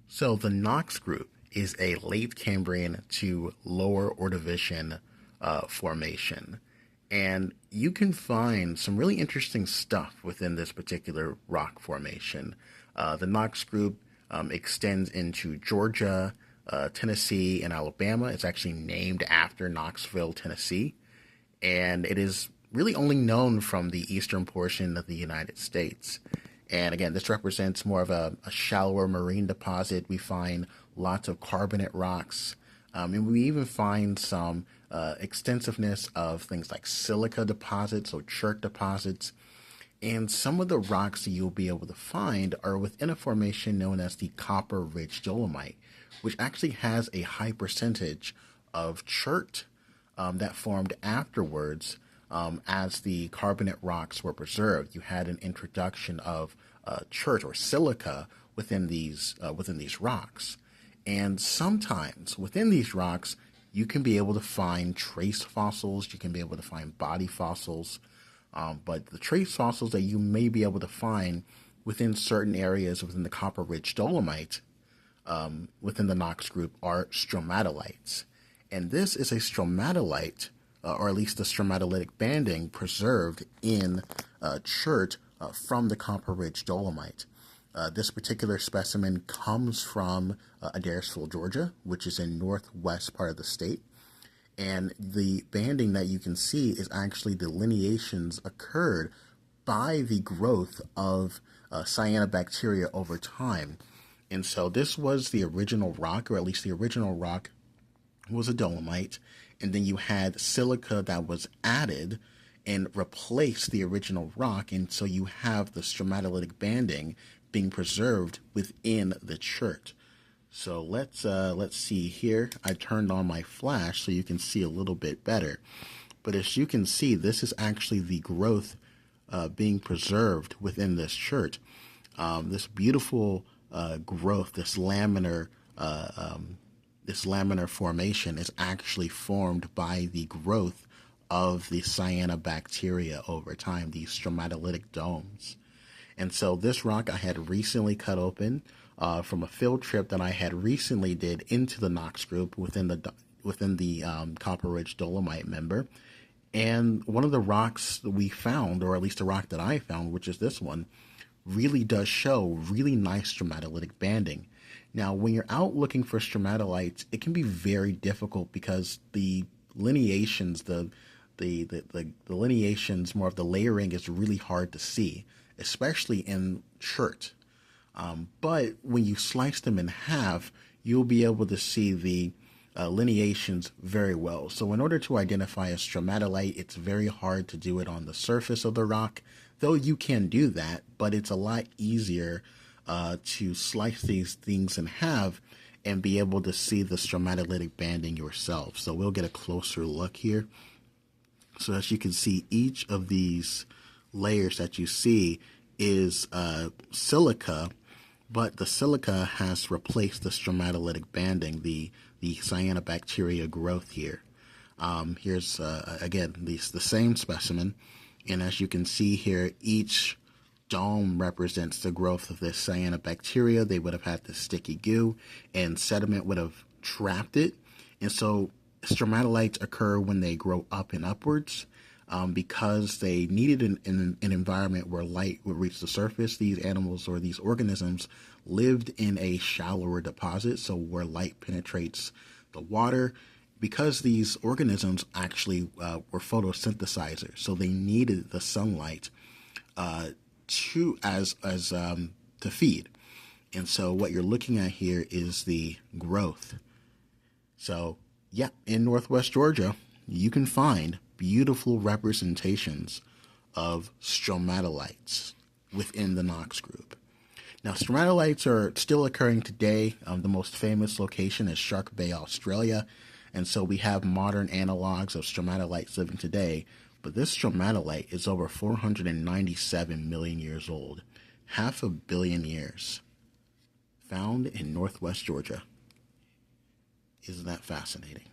So the Knox group is a late Cambrian to lower Ordovician formation. And you can find some really interesting stuff within this particular rock formation. The Knox group extends into Georgia, Tennessee, and Alabama. It's actually named after Knoxville, Tennessee. And it is really only known from the eastern portion of the United States. And again, this represents more of a shallower marine deposit. We find lots of carbonate rocks, and we even find some extensiveness of things like silica deposits, so chert deposits. And some of the rocks that you'll be able to find are within a formation known as the Copper Ridge Dolomite, which actually has a high percentage of chert that formed afterwards as the carbonate rocks were preserved. You had an introduction of chert or silica within these rocks, and sometimes within these rocks you can be able to find trace fossils. You can be able to find body fossils, but the trace fossils that you may be able to find within certain areas within the Copper Ridge Dolomite within the Knox group are stromatolites. And this is a stromatolite, or at least the stromatolitic banding preserved in chert from the Copper Ridge Dolomite. This particular specimen comes from Adairsville, Georgia, which is in northwest part of the state. And the banding that you can see is actually delineations occurred by the growth of cyanobacteria over time. And so this was the original rock, or at least the original rock was a dolomite, and then you had silica that was added and replaced the original rock, and so you have the stromatolitic banding being preserved within the chert. So let's see here. I turned on my flash so you can see a little bit better. But as you can see, this is actually the growth being preserved within this chert. This beautiful growth, this laminar formation is actually formed by the growth of the cyanobacteria over time, these stromatolitic domes. And so this rock I had recently cut open from a field trip that I had recently did into the Knox group within the Copper Ridge Dolomite member. And one of the rocks that we found, or at least the rock that I found, which is this one, really does show really nice stromatolitic banding. Now, when you're out looking for stromatolites, it can be very difficult because the lineations, the lineations, more of the layering is really hard to see, especially in chert. But when you slice them in half, you'll be able to see the lineations very well. So in order to identify a stromatolite, it's very hard to do it on the surface of the rock, though you can do that, but it's a lot easier to slice these things in half and be able to see the stromatolitic banding yourself. So we'll get a closer look here. So as you can see, each of these layers that you see is silica, but the silica has replaced the stromatolitic banding, the cyanobacteria growth here. Here's, again, the same specimen. And as you can see here, each dome represents the growth of this cyanobacteria. They would have had this sticky goo, and sediment would have trapped it. And so stromatolites occur when they grow up and upwards. Because they needed an environment where light would reach the surface. These animals or these organisms lived in a shallower deposit, so where light penetrates the water. Because these organisms actually were photosynthesizers, so they needed the sunlight to feed. And so what you're looking at here is the growth. So yeah, in northwest Georgia, you can find beautiful representations of stromatolites within the Knox group. Now, stromatolites are still occurring today. The most famous location is Shark Bay, Australia. And so we have modern analogs of stromatolites living today. But this stromatolite is over 497 million years old, 500 million years, found in northwest Georgia. Isn't that fascinating?